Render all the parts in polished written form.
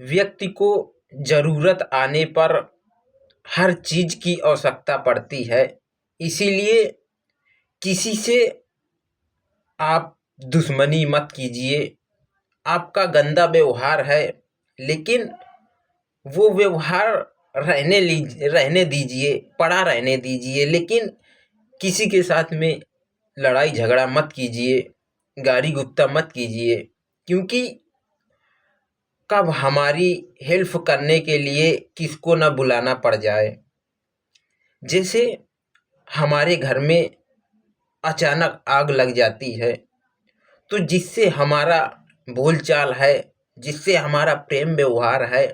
व्यक्ति को ज़रूरत आने पर हर चीज़ की आवश्यकता पड़ती है। इसीलिए किसी से आप दुश्मनी मत कीजिए। आपका गंदा व्यवहार है, लेकिन वो व्यवहार रहने दीजिए, पड़ा रहने दीजिए, लेकिन किसी के साथ में लड़ाई झगड़ा मत कीजिए, गाली गुप्ता मत कीजिए, क्योंकि कब हमारी हेल्प करने के लिए किसको न बुलाना पड़ जाए। जैसे हमारे घर में अचानक आग लग जाती है, तो जिससे हमारा बोलचाल है, जिससे हमारा प्रेम व्यवहार है,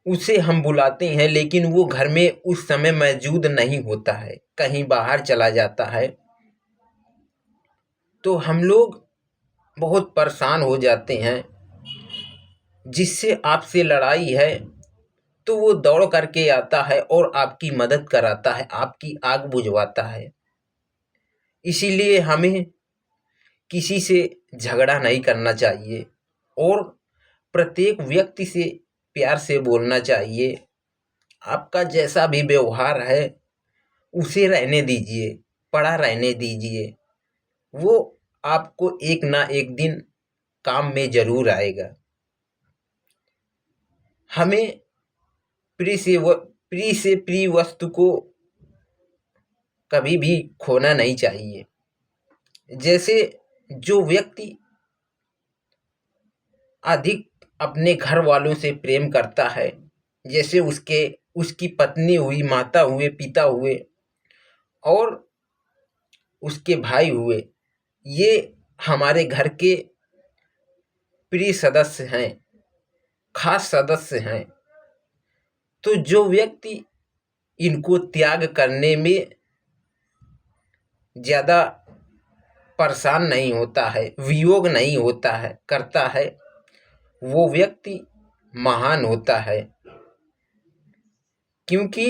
उसे हम बुलाते हैं, लेकिन वो घर में उस समय मौजूद नहीं होता है, कहीं बाहर चला जाता है, तो हम लोग बहुत परेशान हो जाते हैं। जिससे आपसे लड़ाई है, तो वो दौड़ करके आता है और आपकी मदद कराता है, आपकी आग बुझवाता है। इसीलिए हमें किसी से झगड़ा नहीं करना चाहिए और प्रत्येक व्यक्ति से प्यार से बोलना चाहिए। आपका जैसा भी व्यवहार है उसे रहने दीजिए, पड़ा रहने दीजिए। वो आपको एक ना एक दिन काम में ज़रूर आएगा। हमें प्रिय वस्तु को कभी भी खोना नहीं चाहिए। जैसे जो व्यक्ति अधिक अपने घर वालों से प्रेम करता है, जैसे उसकी पत्नी हुई, माता हुए, पिता हुए और उसके भाई हुए, ये हमारे घर के प्रिय सदस्य हैं, खास सदस्य हैं। तो जो व्यक्ति इनको त्याग करने में ज़्यादा परेशान नहीं होता है, वियोग नहीं होता है, करता है, वो व्यक्ति महान होता है। क्योंकि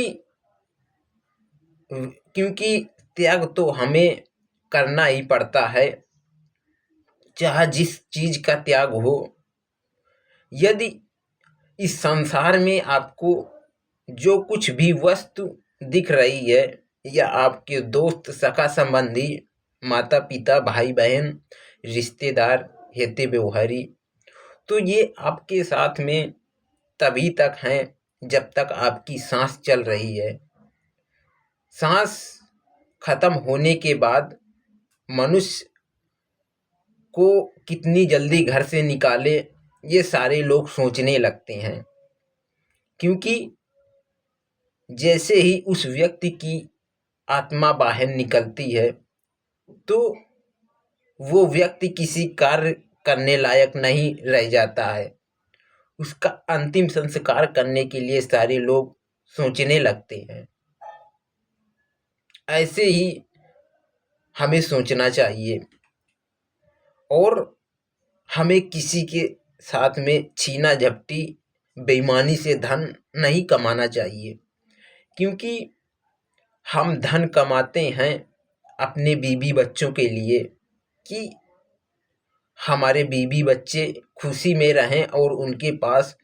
क्योंकि त्याग तो हमें करना ही पड़ता है, चाहे जिस चीज़ का त्याग हो। यदि इस संसार में आपको जो कुछ भी वस्तु दिख रही है, या आपके दोस्त, सखा संबंधी, माता पिता, भाई बहन, रिश्तेदार, हित व्यवहारी, तो ये आपके साथ में तभी तक हैं जब तक आपकी सांस चल रही है। सांस खत्म होने के बाद मनुष्य को कितनी जल्दी घर से निकाले, ये सारे लोग सोचने लगते हैं। क्योंकि जैसे ही उस व्यक्ति की आत्मा बाहर निकलती है, तो वो व्यक्ति किसी कार्य करने लायक नहीं रह जाता है। उसका अंतिम संस्कार करने के लिए सारे लोग सोचने लगते हैं। ऐसे ही हमें सोचना चाहिए और हमें किसी के साथ में छीना झपटी, बेईमानी से धन नहीं कमाना चाहिए। क्योंकि हम धन कमाते हैं अपने बीवी बच्चों के लिए, कि हमारे बीवी बच्चे खुशी में रहें और उनके पास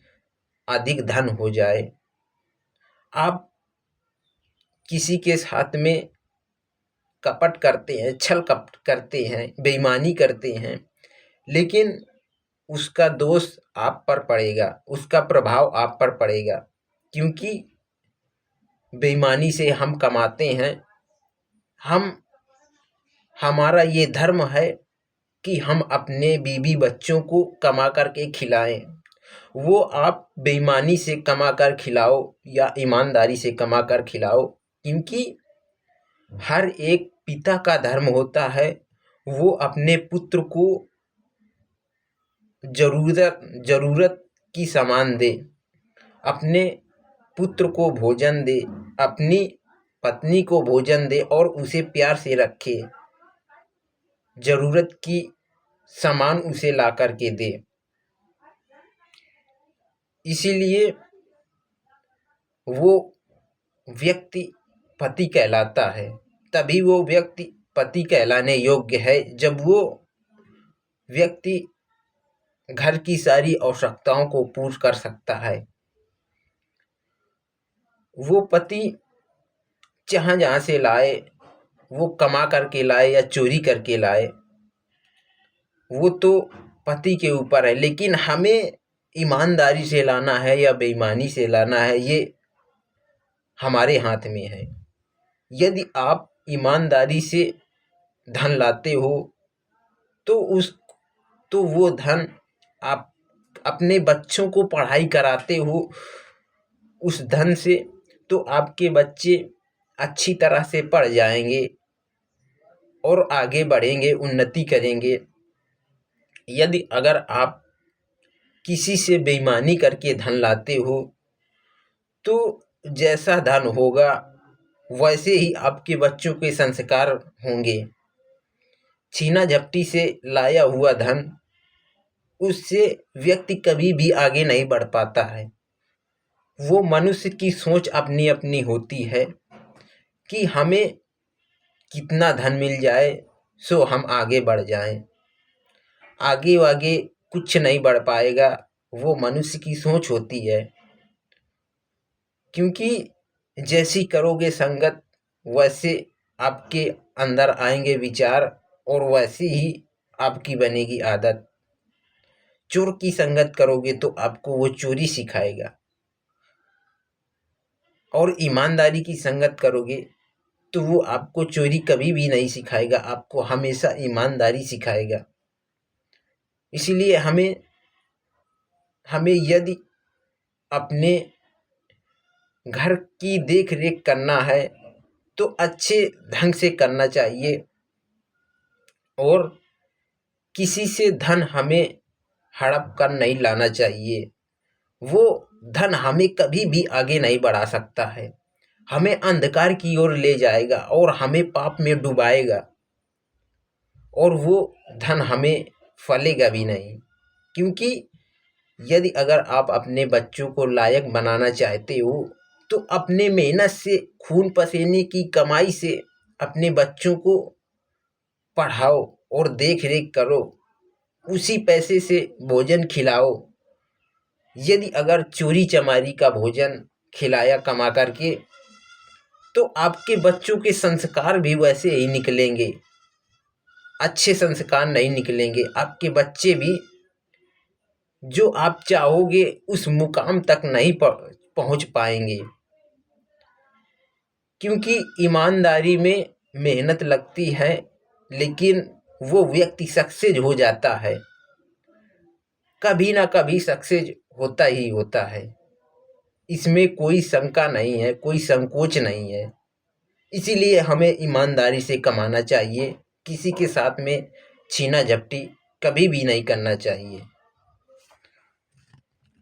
अधिक धन हो जाए। आप किसी के साथ में कपट करते हैं, छल कपट करते हैं, बेईमानी करते हैं, लेकिन उसका दोष आप पर पड़ेगा, उसका प्रभाव आप पर पड़ेगा। क्योंकि बेईमानी से हम कमाते हैं। हमारा ये धर्म है कि हम अपने बीवी बच्चों को कमा करके खिलाएं। वो आप बेईमानी से कमा कर खिलाओ या ईमानदारी से कमा कर खिलाओ, क्योंकि हर एक पिता का धर्म होता है वो अपने पुत्र को ज़रूरत की सामान दे, अपने पुत्र को भोजन दे, अपनी पत्नी को भोजन दे और उसे प्यार से रखे, ज़रूरत की सामान उसे ला कर के दे। इसीलिए वो व्यक्ति पति कहलाता है। तभी वो व्यक्ति पति कहलाने योग्य है जब वो व्यक्ति घर की सारी आवश्यकताओं को पूर्ण कर सकता है। वो पति जहाँ से लाए, वो कमा करके लाए या चोरी करके लाए, वो तो पति के ऊपर है, लेकिन हमें ईमानदारी से लाना है या बेईमानी से लाना है, ये हमारे हाथ में है। यदि आप ईमानदारी से धन लाते हो तो वो धन आप अपने बच्चों को पढ़ाई कराते हो उस धन से, तो आपके बच्चे अच्छी तरह से पढ़ जाएंगे और आगे बढ़ेंगे, उन्नति करेंगे। यदि अगर आप किसी से बेईमानी करके धन लाते हो तो जैसा धन होगा वैसे ही आपके बच्चों के संस्कार होंगे। छीना झपटी से लाया हुआ धन, उससे व्यक्ति कभी भी आगे नहीं बढ़ पाता है। वो मनुष्य की सोच अपनी अपनी होती है कि हमें कितना धन मिल जाए सो हम आगे बढ़ जाएं। आगे आगे कुछ नहीं बढ़ पाएगा, वो मनुष्य की सोच होती है। क्योंकि जैसी करोगे संगत वैसे आपके अंदर आएंगे विचार और वैसी ही आपकी बनेगी आदत। चोर की संगत करोगे तो आपको वो चोरी सिखाएगा, और ईमानदारी की संगत करोगे तो वो आपको चोरी कभी भी नहीं सिखाएगा, आपको हमेशा ईमानदारी सिखाएगा। इसीलिए हमें यदि अपने घर की देख रेख करना है तो अच्छे ढंग से करना चाहिए, और किसी से धन हमें हड़प कर नहीं लाना चाहिए। वो धन हमें कभी भी आगे नहीं बढ़ा सकता है, हमें अंधकार की ओर ले जाएगा और हमें पाप में डुबाएगा, और वो धन हमें फलेगा भी नहीं। क्योंकि यदि अगर आप अपने बच्चों को लायक बनाना चाहते हो तो अपने मेहनत से, खून पसीने की कमाई से अपने बच्चों को पढ़ाओ और देख रेख करो, उसी पैसे से भोजन खिलाओ। यदि अगर चोरी चमारी का भोजन खिलाया कमा करके तो आपके बच्चों के संस्कार भी वैसे ही निकलेंगे, अच्छे संस्कार नहीं निकलेंगे। आपके बच्चे भी जो आप चाहोगे उस मुकाम तक नहीं पहुंच पाएंगे। क्योंकि ईमानदारी में मेहनत लगती है, लेकिन वो व्यक्ति सक्सेस हो जाता है, कभी ना कभी सक्सेस होता ही होता है। इसमें कोई शंका नहीं है, कोई संकोच नहीं है। इसीलिए हमें ईमानदारी से कमाना चाहिए, किसी के साथ में छीना झपटी कभी भी नहीं करना चाहिए।